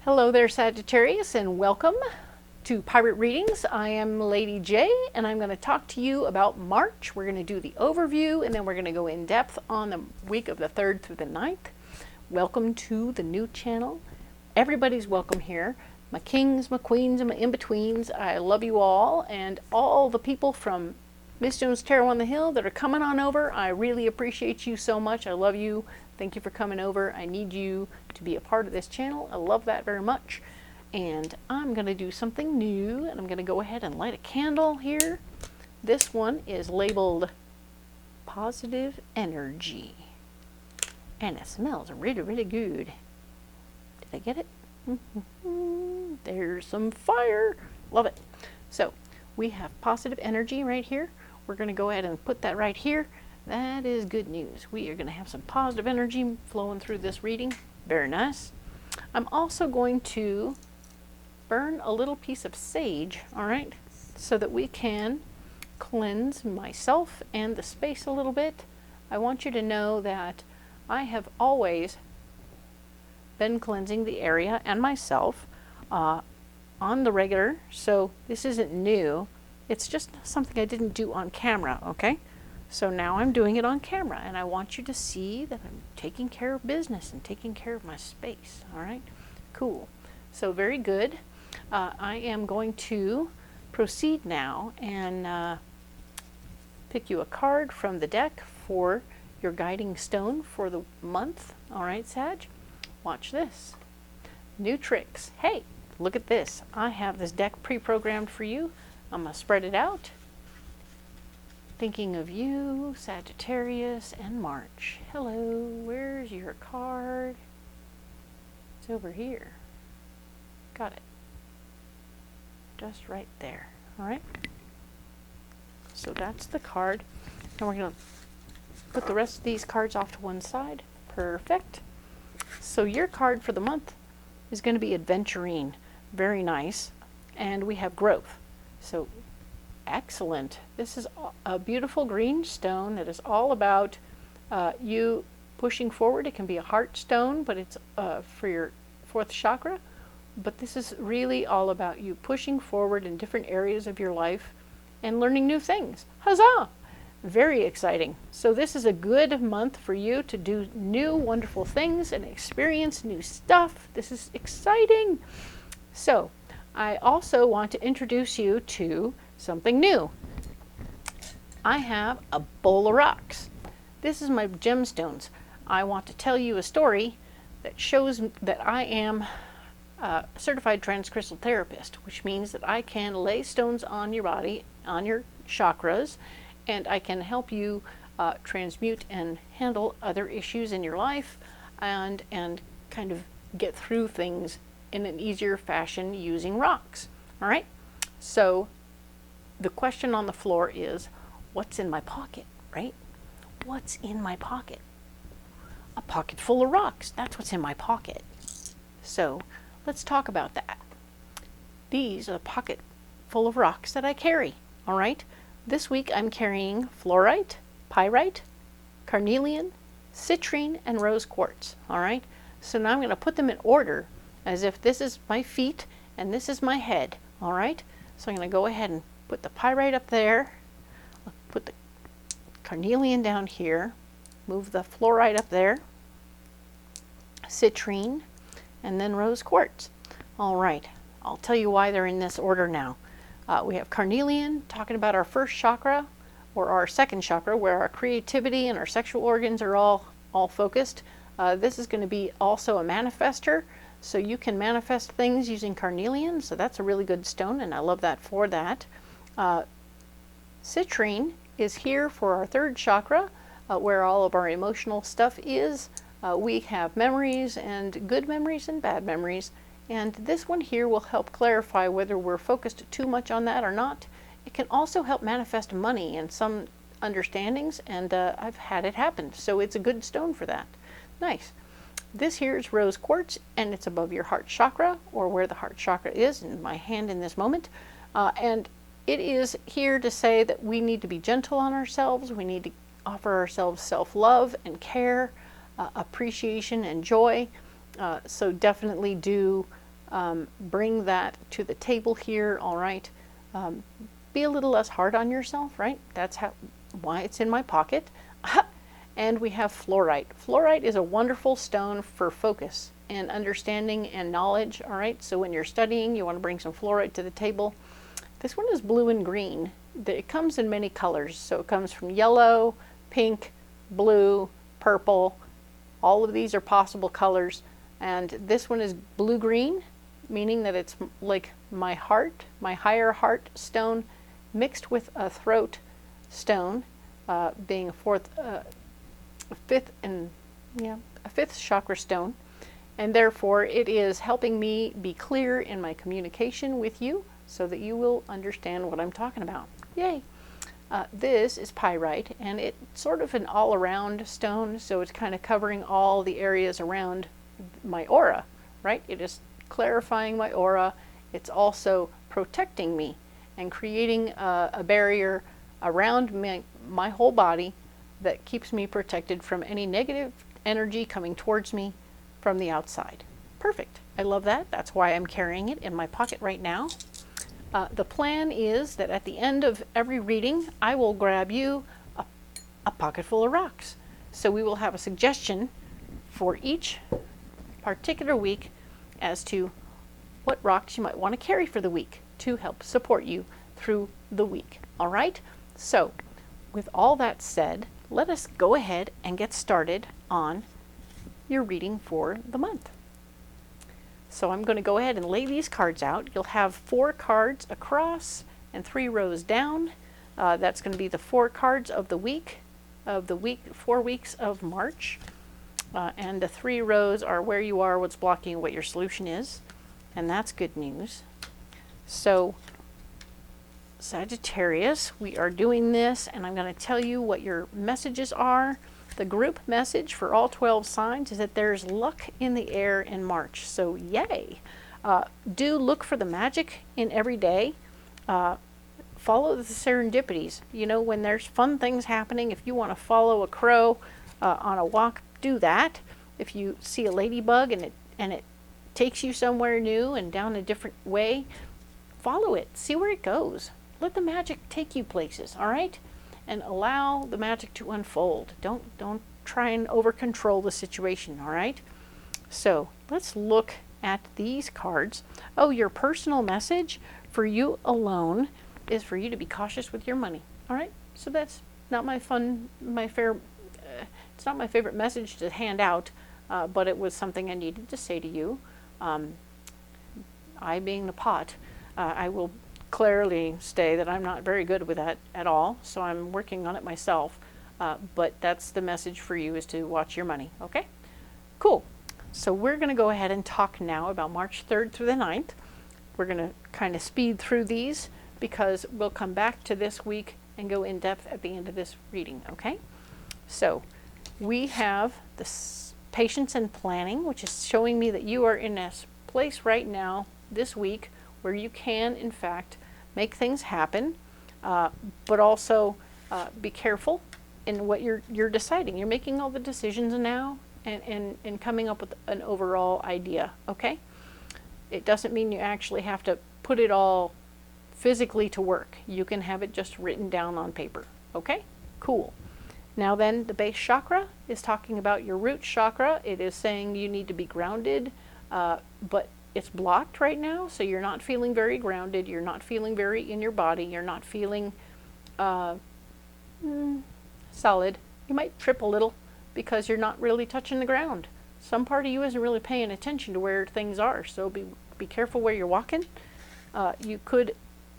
Hello there, Sagittarius, and welcome to Pirate Readings. I am Lady J, and I'm going to talk to you about March. We're going to do the overview, and then we're going to go in depth on the week of the 3rd through the 9th. Welcome to the new channel. Everybody's welcome here. My kings, my queens, and my in-betweens. I love you all, and all the people from Miss Jones Tarot on the Hill that are coming on over. I really appreciate you so much. I love you. Thank you for coming over. I need you to be a part of this channel. I love that very much. And I'm going to do something new, and I'm going to go ahead and light a candle here. This one is labeled Positive Energy. And it smells really, really good. Did I get it? There's some fire. Love it. So we have positive energy right here. We're going to go ahead and put that right here. That is good news. We are going to have some positive energy flowing through this reading. Very nice. I'm also going to burn a little piece of sage, all right, so that we can cleanse myself and the space a little bit. I want you to know that I have always been cleansing the area and myself on the regular, so this isn't new. It's just something I didn't do on camera, okay? So now I'm doing it on camera, and I want you to see that I'm taking care of business and taking care of my space, all right? Cool. So very good. I am going to proceed now and pick you a card from the deck for your guiding stone for the month. All right, Sag? Watch this. New tricks. Hey, look at this. I have this deck pre-programmed for you. I'm going to spread it out. Thinking of you, Sagittarius, and March. Hello, where's your card? It's over here. Got it. Just right there. All right. So that's the card. And we're going to put the rest of these cards off to one side. Perfect. So your card for the month is going to be adventuring. Very nice. And we have growth. So excellent. This is a beautiful green stone that is all about you pushing forward. It can be a heart stone, but it's for your 4th chakra. But this is really all about you pushing forward in different areas of your life and learning new things. Huzzah! Very exciting. So this is a good month for you to do new wonderful things and experience new stuff. This is exciting. So I also want to introduce you to something new. I have a bowl of rocks. This is my gemstones. I want to tell you a story that shows that I am a certified transcrystal therapist, which means that I can lay stones on your body, on your chakras, and I can help you transmute and handle other issues in your life and kind of get through things in an easier fashion using rocks. All right? So the question on the floor is, what's in my pocket, right? What's in my pocket? A pocket full of rocks. That's what's in my pocket. So let's talk about that. These are a pocket full of rocks that I carry, all right? This week I'm carrying fluorite, pyrite, carnelian, citrine, and rose quartz, all right? So now I'm going to put them in order as if this is my feet and this is my head, all right? So I'm going to go ahead and put the pyrite up there, put the carnelian down here, move the fluorite up there, citrine, and then rose quartz. All right, I'll tell you why they're in this order now. We have carnelian, talking about our 1st chakra, or our 2nd chakra, where our creativity and our sexual organs are all focused. This is going to be also a manifester, so you can manifest things using carnelian, so that's a really good stone, and I love that for that. Citrine is here for our 3rd chakra, where all of our emotional stuff is. We have memories, and good memories and bad memories, and this one here will help clarify whether we're focused too much on that or not. It can also help manifest money and some understandings, and I've had it happen, so it's a good stone for that. Nice. This here is rose quartz, and it's above your heart chakra, or where the heart chakra is in my hand in this moment. And it is here to say that we need to be gentle on ourselves. We need to offer ourselves self-love and care, appreciation and joy. So definitely do bring that to the table here, all right? Be a little less hard on yourself, right? That's why it's in my pocket. And we have fluorite. Fluorite is a wonderful stone for focus and understanding and knowledge, all right? So when you're studying, you want to bring some fluorite to the table. This one is blue and green. It comes in many colors. So it comes from yellow, pink, blue, purple. All of these are possible colors. And this one is blue-green, meaning that it's like my heart, my higher heart stone, mixed with a throat stone, being a fifth chakra stone. And therefore it is helping me be clear in my communication with you so that you will understand what I'm talking about. Yay! This is pyrite, and it's sort of an all-around stone, so it's kind of covering all the areas around my aura, right? It is clarifying my aura. It's also protecting me and creating a barrier around my whole body that keeps me protected from any negative energy coming towards me from the outside. Perfect. I love that. That's why I'm carrying it in my pocket right now. The plan is that at the end of every reading, I will grab you a pocket full of rocks. So we will have a suggestion for each particular week as to what rocks you might want to carry for the week to help support you through the week. All right? So with all that said, let us go ahead and get started on your reading for the month. So I'm going to go ahead and lay these cards out. You'll have 4 cards across and 3 rows down. That's going to be the 4 cards of the week, 4 weeks of March. And the 3 rows are where you are, what's blocking, what your solution is. And that's good news. So Sagittarius, we are doing this, and I'm going to tell you what your messages are. The group message for all 12 signs is that there's luck in the air in March. So yay! Do look for the magic in every day. Follow the serendipities. You know, when there's fun things happening, if you want to follow a crow on a walk, do that. If you see a ladybug and it takes you somewhere new and down a different way, follow it. See where it goes. Let the magic take you places, all right? And allow the magic to unfold. Don't try and over control the situation, all right? So let's look at these cards. Oh, your personal message for you alone is for you to be cautious with your money, all right? So that's not it's not my favorite message to hand out, but it was something I needed to say to you. I being the pot, I will clearly say that I'm not very good with that at all, so I'm working on it myself, but that's the message for you, is to watch your money. Okay, cool. So we're going to go ahead and talk now about March 3rd through the 9th. We're going to kind of speed through these because we'll come back to this week and go in depth at the end of this reading. Okay, so we have this patience and planning, which is showing me that you are in a place right now this week where you can, in fact, make things happen, but also be careful in what you're deciding. You're making all the decisions now and coming up with an overall idea, okay? It doesn't mean you actually have to put it all physically to work. You can have it just written down on paper, okay? Cool. Now then, the base chakra is talking about your root chakra. It is saying you need to be grounded, but it's blocked right now, so you're not feeling very grounded. You're not feeling very in your body. You're not feeling solid. You might trip a little because you're not really touching the ground. Some part of you isn't really paying attention to where things are, so be careful where you're walking. You could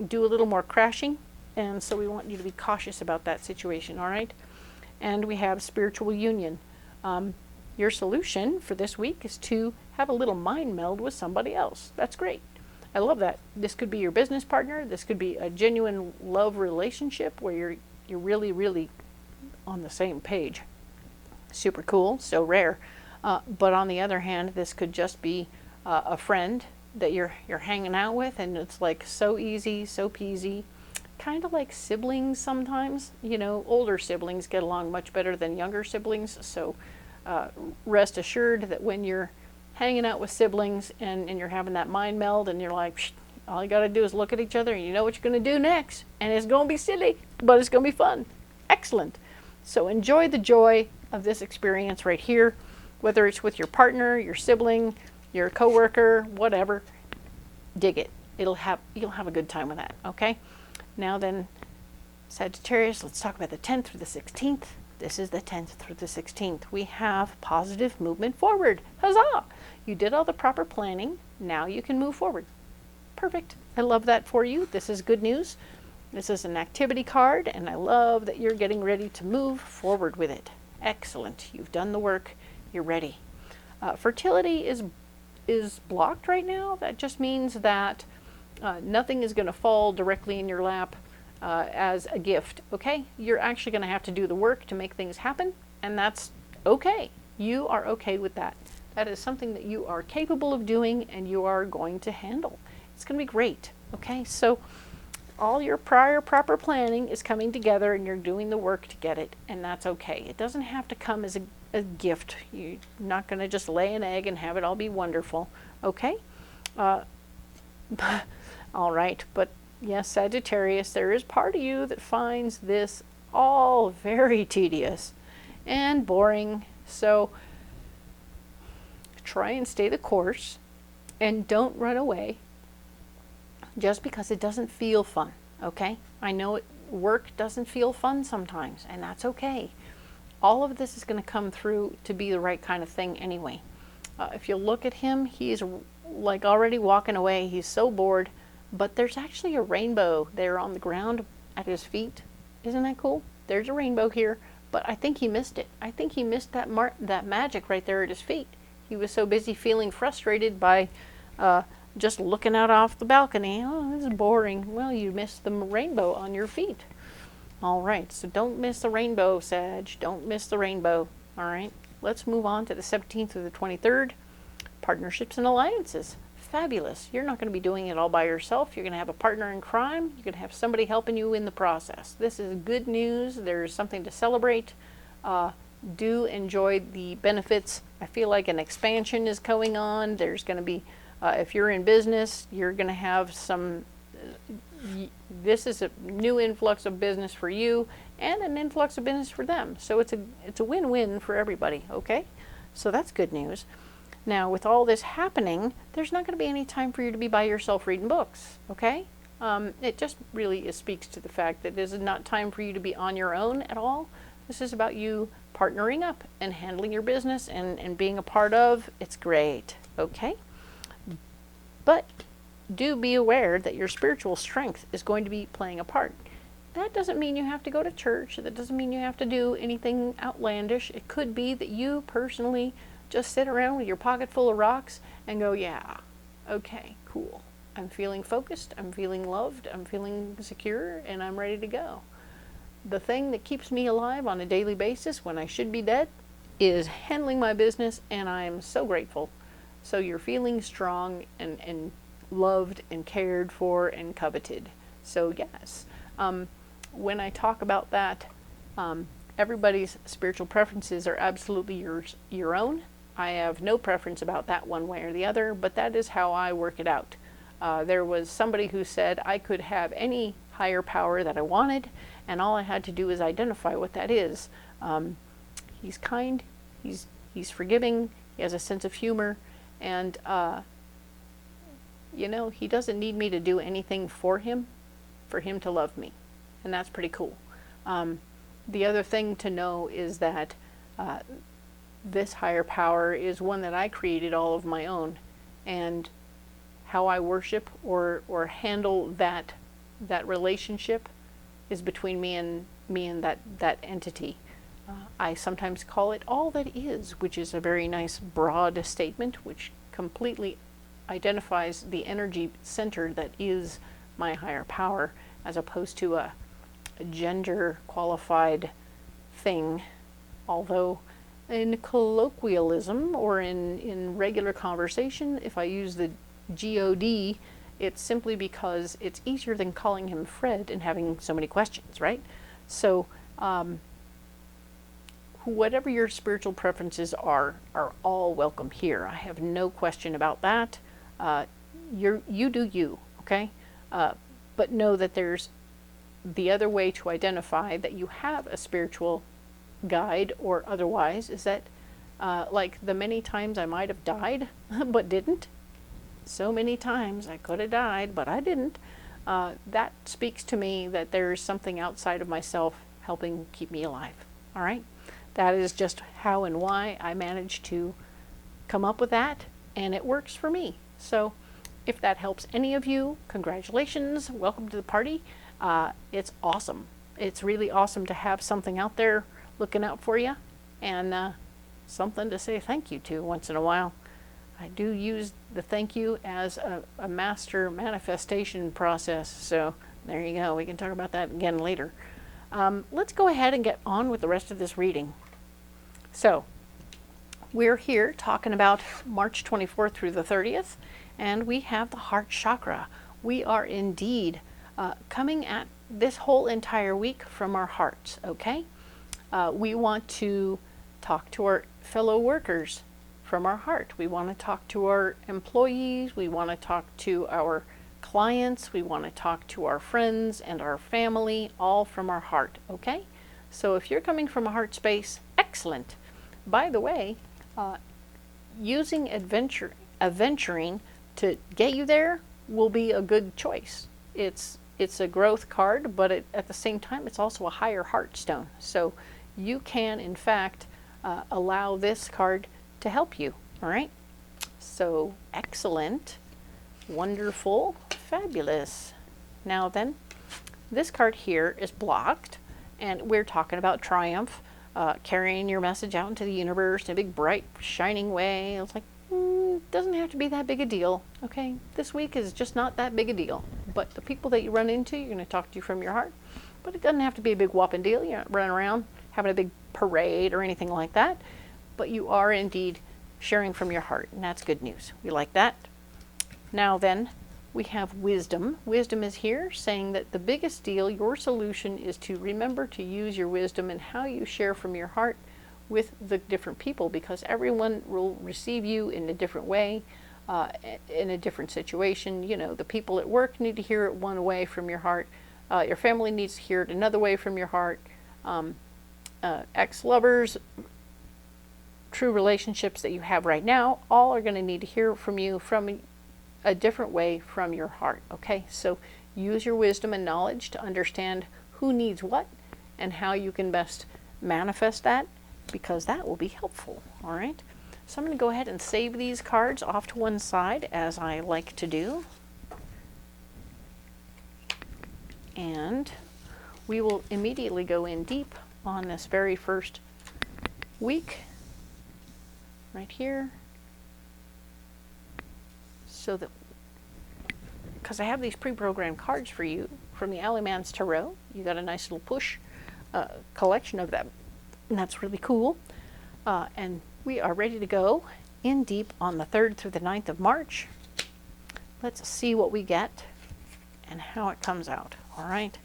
do a little more crashing, and so we want you to be cautious about that situation, all right? And we have spiritual union. Your solution for this week is to have a little mind meld with somebody else. That's great. I love that. This could be your business partner. This could be a genuine love relationship where you're really, really on the same page. Super cool, so rare. But on the other hand, this could just be a friend that you're hanging out with, and it's like so easy, so peasy. Kind of like siblings sometimes. You know, older siblings get along much better than younger siblings, so rest assured that when you're hanging out with siblings and you're having that mind meld and you're like, psh, all you got to do is look at each other and you know what you're going to do next. And it's going to be silly, but it's going to be fun. Excellent. So enjoy the joy of this experience right here, whether it's with your partner, your sibling, your coworker, whatever. Dig it. You'll have a good time with that, okay? Now then, Sagittarius, let's talk about the 10th through the 16th. This is the 10th through the 16th. We have positive movement forward. Huzzah! You did all the proper planning. Now you can move forward. Perfect. I love that for you. This is good news. This is an activity card, and I love that you're getting ready to move forward with it. Excellent. You've done the work. You're ready. Fertility is blocked right now. That just means that nothing is going to fall directly in your lap as a gift, okay? You're actually going to have to do the work to make things happen, and that's okay. You are okay with that. That is something that you are capable of doing and you are going to handle. It's going to be great, okay? So all your prior proper planning is coming together and you're doing the work to get it, and that's okay. It doesn't have to come as a gift. You're not going to just lay an egg and have it all be wonderful, okay? All right, but yes, Sagittarius, there is part of you that finds this all very tedious and boring. So try and stay the course and don't run away just because it doesn't feel fun, okay? I know work doesn't feel fun sometimes, and that's okay. All of this is going to come through to be the right kind of thing anyway. If you look at him, he's like already walking away. He's so bored. But there's actually a rainbow there on the ground at his feet. Isn't that cool? There's a rainbow here, but I think he missed it. I think he missed that magic right there at his feet. He was so busy feeling frustrated by just looking out off the balcony. Oh, this is boring. Well, you missed the rainbow on your feet. All right, so don't miss the rainbow, Sag. Don't miss the rainbow. All right, let's move on to the 17th through the 23rd. Partnerships and alliances. Fabulous. You're not going to be doing it all by yourself. You're going to have a partner in crime. You're going to have somebody helping you in the process. This is good news. There's something to celebrate. Do enjoy the benefits. I feel like an expansion is going on. There's going to be, if you're in business, you're going to have some, this is a new influx of business for you and an influx of business for them. So it's a win-win for everybody, okay? So that's good news. Now, with all this happening, there's not going to be any time for you to be by yourself reading books, okay? It just really speaks to the fact that this is not time for you to be on your own at all. This is about you partnering up and handling your business and being a part of. It's great, okay? But do be aware that your spiritual strength is going to be playing a part. That doesn't mean you have to go to church. That doesn't mean you have to do anything outlandish. It could be that you personally just sit around with your pocket full of rocks and go, yeah, okay, cool. I'm feeling focused, I'm feeling loved, I'm feeling secure, and I'm ready to go. The thing that keeps me alive on a daily basis when I should be dead is handling my business, and I'm so grateful. So you're feeling strong and loved and cared for and coveted. So yes, when I talk about that, everybody's spiritual preferences are absolutely your own. I have no preference about that one way or the other, but that is how I work it out. There was somebody who said I could have any higher power that I wanted, and all I had to do is identify what that is. He's kind, he's forgiving, he has a sense of humor, and you know, he doesn't need me to do anything for him to love me, and that's pretty cool. The other thing to know is that this higher power is one that I created all of my own, and how I worship or handle that relationship is between me and that entity. I sometimes call it all that is, which is a very nice broad statement which completely identifies the energy center that is my higher power, as opposed to a gender qualified thing. Although in colloquialism or in regular conversation, if I use the God, it's simply because it's easier than calling him Fred and having so many questions, right? So whatever your spiritual preferences are all welcome here. I have no question about that. You do you, okay? But know that there's the other way to identify that you have a spiritual guide or otherwise is that like the many times I might have died but didn't. So many times I could have died but I didn't. That speaks to me that there's something outside of myself helping keep me alive. All right? That is just how and why I managed to come up with that, and it works for me. So if that helps any of you, congratulations, welcome to the party. It's awesome. It's really awesome to have something out there looking out for you, and something to say thank you to once in a while. I do use the thank you as a master manifestation process, so there you go. We can talk about that again later. Let's go ahead and get on with the rest of this reading. So we're here talking about March 24th through the 30th, and we have the heart chakra. We are indeed coming at this whole entire week from our hearts, okay? We want to talk to our fellow workers from our heart. We want to talk to our employees. We want to talk to our clients. We want to talk to our friends and our family, all from our heart, okay? So if you're coming from a heart space, excellent. By the way, using adventuring to get you there will be a good choice. It's a growth card, but at the same time, it's also a higher heart stone. So you can, in fact, allow this card to help you, all right? So excellent, wonderful, fabulous. Now then, this card here is blocked, and we're talking about triumph, carrying your message out into the universe in a big, bright, shining way. It's like, doesn't have to be that big a deal, okay? This week is just not that big a deal. But the people that you run into, you're going to talk to you from your heart. But it doesn't have to be a big whopping deal. You're not running around having a big parade or anything like that. But you are indeed sharing from your heart, and that's good news. We like that. Now then, we have wisdom. Wisdom is here saying that the biggest deal, your solution, is to remember to use your wisdom and how you share from your heart with the different people, because everyone will receive you in a different way, in a different situation. You know, the people at work need to hear it one way from your heart. Your family needs to hear it another way from your heart. Ex-lovers, true relationships that you have right now, all are going to need to hear from you from a different way from your heart, okay? So use your wisdom and knowledge to understand who needs what and how you can best manifest that, because that will be helpful, all right? So I'm going to go ahead and save these cards off to one side, as I like to do. And we will immediately go in deep on this very first week, right here. So that, because I have these pre-programmed cards for you from the Alleyman's Tarot, you got a nice little push collection of them, and that's really cool. And we are ready to go in deep on the 3rd through the 9th of March. Let's see what we get and how it comes out, all right?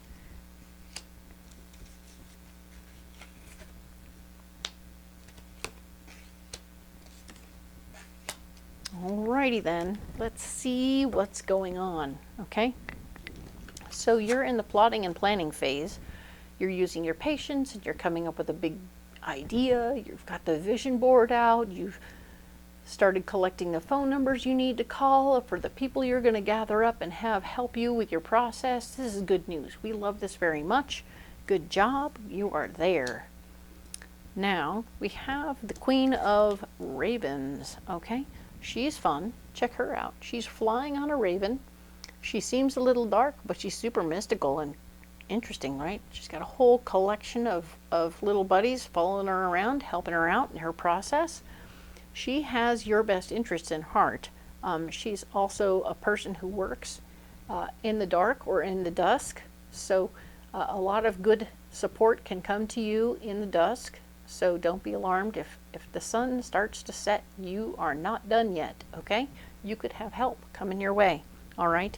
Alrighty then, let's see what's going on, okay? So you're in the plotting and planning phase. You're using your patience and you're coming up with a big idea. You've got the vision board out. You've started collecting the phone numbers you need to call for the people you're going to gather up and have help you with your process. This is good news. We love this very much. Good job. You are there. Now we have the Queen of Ravens, okay? She's fun. Check her out. She's flying on a raven. She seems a little dark, but she's super mystical and interesting, right? She's got a whole collection of little buddies following her around, helping her out in her process. She has your best interests in heart. She's also a person who works in the dark or in the dusk. So a lot of good support can come to you in the dusk. So don't be alarmed if the sun starts to set. You are not done yet, okay? You could have help coming your way, all right?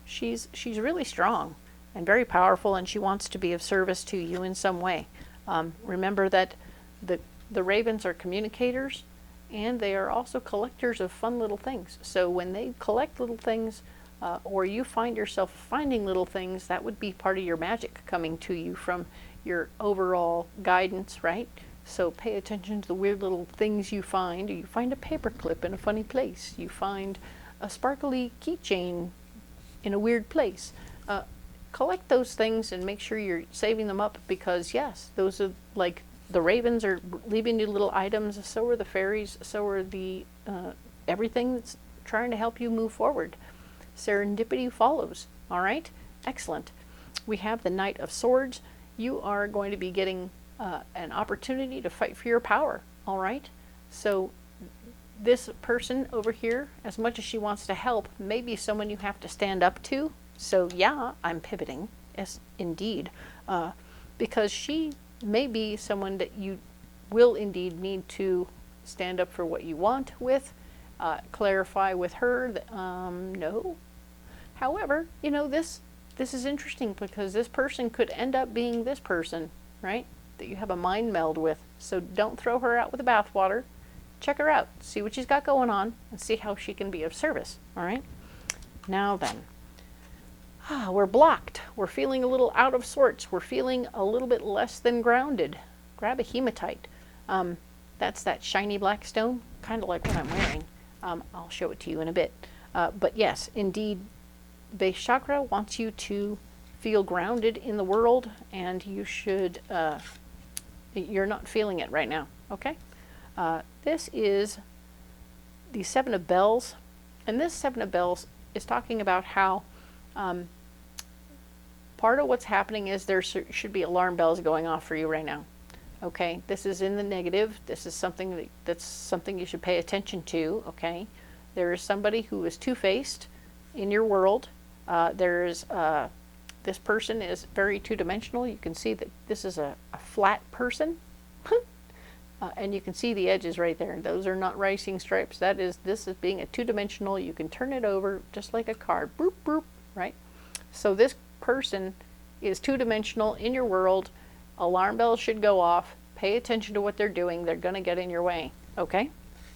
She's really strong, and very powerful, and she wants to be of service to you in some way. Remember that the ravens are communicators, and they are also collectors of fun little things. So when they collect little things, or you find yourself finding little things, that would be part of your magic coming to you from your overall guidance, right? So pay attention to the weird little things you find. You find a paper clip in a funny place. You find a sparkly keychain in a weird place. Collect those things and make sure you're saving them up, because yes, those are like the ravens are leaving you little items, so are the fairies, so are the everything that's trying to help you move forward. Serendipity follows. All right, excellent. We have the Knight of Swords. You are going to be getting an opportunity to fight for your power. All right, so this person over here, as much as she wants to help, may be someone you have to stand up to. So yeah, I'm pivoting, yes, indeed, because she may be someone that you will indeed need to stand up for what you want with, clarify with her that, no. However, you know, this is interesting, because this person could end up being this person, right, that you have a mind meld with. So don't throw her out with the bathwater. Check her out, see what she's got going on, and see how she can be of service. All right, now then, we're blocked. We're feeling a little out of sorts. We're feeling a little bit less than grounded. Grab a hematite. That's that shiny black stone, kind of like what I'm wearing. I'll show it to you in a bit. But yes, indeed, base chakra wants you to feel grounded in the world, and you should, you're not feeling it right now, okay? This is the Seven of Bells, and this Seven of Bells is talking about how part of what's happening is there should be alarm bells going off for you right now. Okay, this is in the negative. This is something that's something you should pay attention to. Okay, there is somebody who is two-faced in your world. This person is very two-dimensional. You can see that this is a flat person, and you can see the edges right there. Those are not racing stripes. This is being a two-dimensional. You can turn it over just like a card. Boop boop. Right. So this person is two-dimensional in your world. Alarm bells should go off. Pay attention to what they're doing. They're going to get in your way. Okay?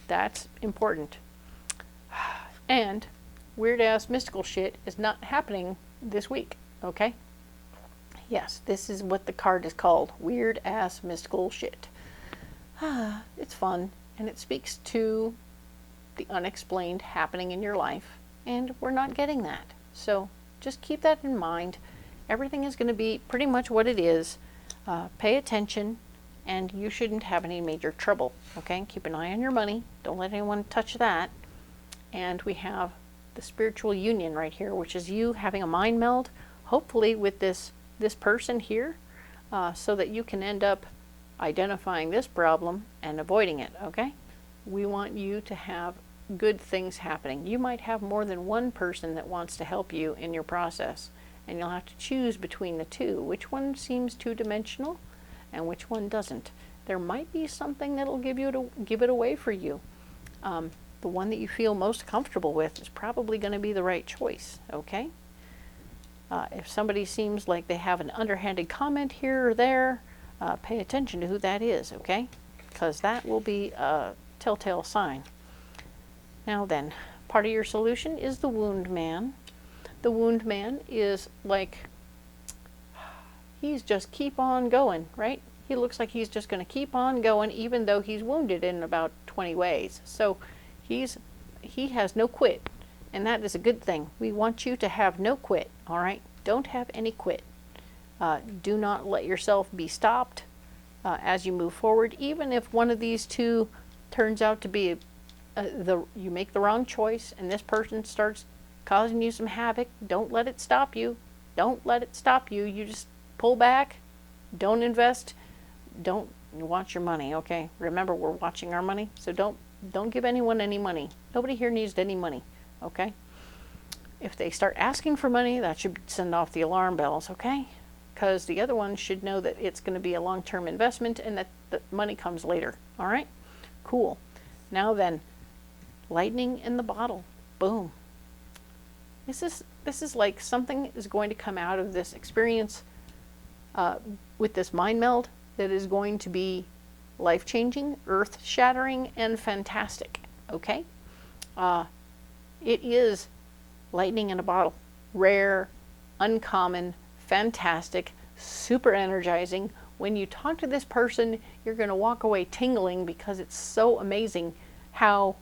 That's important. And weird-ass mystical shit is not happening this week. Okay? Yes, this is what the card is called. Weird-ass mystical shit. It's fun, and it speaks to the unexplained happening in your life, and we're not getting that. So just keep that in mind. Everything is going to be pretty much what it is. Pay attention, and you shouldn't have any major trouble. Okay, keep an eye on your money. Don't let anyone touch that. And we have the spiritual union right here, which is you having a mind meld, hopefully with this person here, so that you can end up identifying this problem and avoiding it. Okay, we want you to have good things happening. You might have more than one person that wants to help you in your process, and you'll have to choose between the two. Which one seems two-dimensional and which one doesn't? There might be something that'll give it away for you. The one that you feel most comfortable with is probably going to be the right choice. Okay, if somebody seems like they have an underhanded comment here or there, pay attention to who that is. Okay, because that will be a telltale sign. Now then, part of your solution is the Wound Man. The Wound Man is like, he's just keep on going, right? He looks like he's just going to keep on going, even though he's wounded in about 20 ways. So he has no quit, and that is a good thing. We want you to have no quit, all right? Don't have any quit. Do not let yourself be stopped as you move forward, even if one of these two turns out to be you make the wrong choice and this person starts causing you some havoc. Don't let it stop you. Don't let it stop you. You just pull back. Don't invest. Don't watch your money, okay? Remember, we're watching our money, so don't give anyone any money. Nobody here needs any money, okay? If they start asking for money, that should send off the alarm bells, okay? Because the other one should know that it's going to be a long-term investment and that the money comes later, all right? Cool. Now then, lightning in the bottle. Boom. This is This is like something is going to come out of this experience with this mind meld that is going to be life-changing, earth-shattering, and fantastic, okay? It is lightning in a bottle. Rare, uncommon, fantastic, super energizing. When you talk to this person, you're going to walk away tingling because it's so amazing how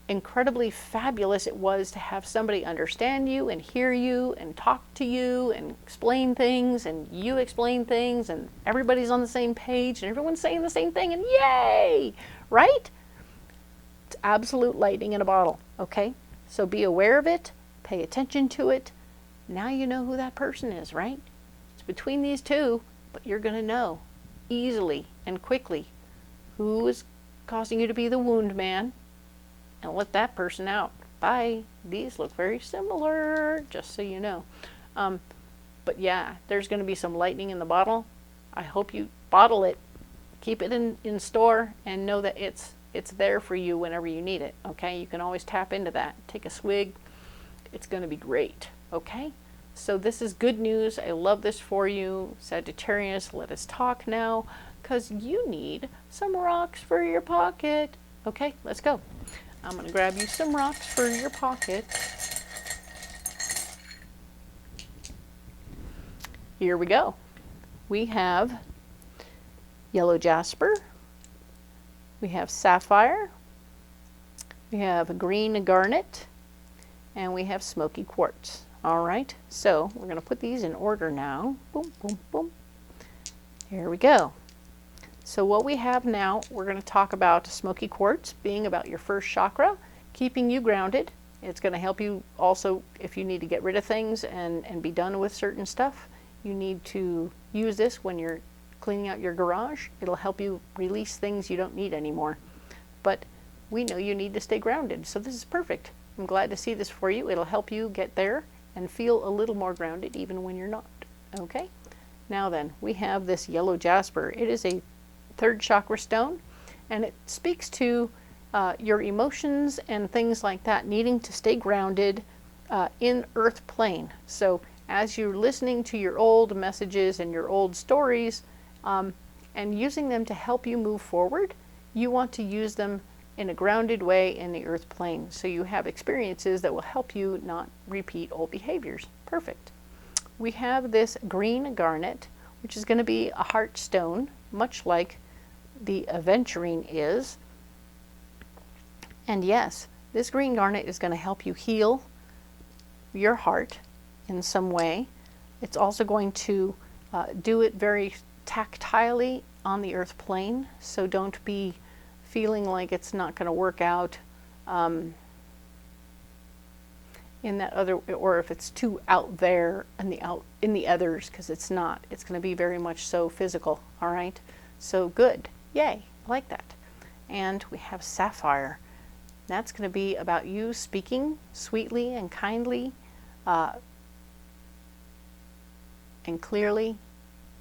incredibly fabulous it was to have somebody understand you and hear you and talk to you and explain things, and you explain things, and everybody's on the same page and everyone's saying the same thing, and yay, right? It's absolute lightning in a bottle, okay? So be aware of it, pay attention to it. Now you know who that person is, right? It's between these two, but you're going to know easily and quickly who is causing you to be the wound man, and let that person out. Bye. These look very similar, just so you know. But yeah, there's going to be some lightning in the bottle. I hope you bottle it, keep it in store, and know that it's there for you whenever you need it, okay? You can always tap into that. Take a swig. It's going to be great, okay? So this is good news. I love this for you. Sagittarius, let us talk now, because you need some rocks for your pocket. Okay, let's go. I'm going to grab you some rocks for your pocket. Here we go. We have yellow jasper. We have sapphire. We have green garnet. And we have smoky quartz. All right, so we're going to put these in order now. Boom, boom, boom. Here we go. So what we have now, we're going to talk about smoky quartz being about your first chakra, keeping you grounded. It's going to help you also if you need to get rid of things and be done with certain stuff. You need to use this when you're cleaning out your garage. It'll help you release things you don't need anymore. But we know you need to stay grounded, so this is perfect. I'm glad to see this for you. It'll help you get there and feel a little more grounded even when you're not. Okay? Now then, we have this yellow jasper. It is a 3rd chakra stone, and it speaks to your emotions and things like that, needing to stay grounded in earth plane. So as you're listening to your old messages and your old stories and using them to help you move forward, you want to use them in a grounded way in the earth plane, so you have experiences that will help you not repeat old behaviors. Perfect. We have this green garnet, which is going to be a heart stone, much like the aventurine is. And yes, this green garnet is going to help you heal your heart in some way. It's also going to do it very tactilely on the earth plane, so don't be feeling like it's not going to work out in that other, or if it's too out there in the others, because it's not. It's going to be very much so physical. All right, so good. Yay, I like that. And we have sapphire. That's going to be about you speaking sweetly and kindly and clearly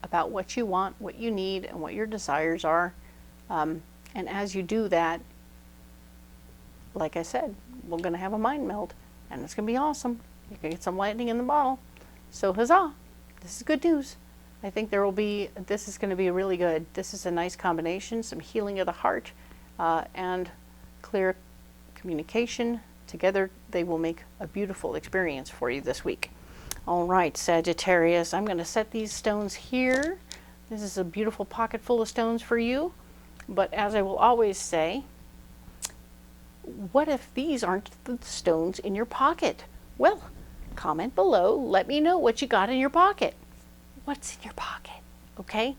about what you want, what you need, and what your desires are. And as you do that, like I said, we're going to have a mind meld, and it's going to be awesome. You're going to get some lightning in the bottle. So huzzah! This is good news. I think this is going to be really good. This is a nice combination, some healing of the heart and clear communication. Together, they will make a beautiful experience for you this week. All right, Sagittarius, I'm going to set these stones here. This is a beautiful pocket full of stones for you. But as I will always say, what if these aren't the stones in your pocket? Well, comment below. Let me know what you got in your pocket. What's in your pocket? Okay?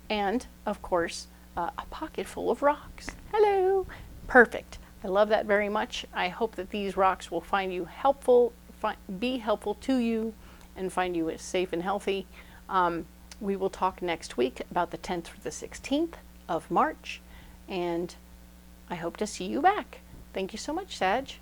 And, of course, a pocket full of rocks. Hello! Perfect. I love that very much. I hope that these rocks will find you helpful, be helpful to you, and find you safe and healthy. We will talk next week about the 10th through the 16th of March, and I hope to see you back. Thank you so much, Sag.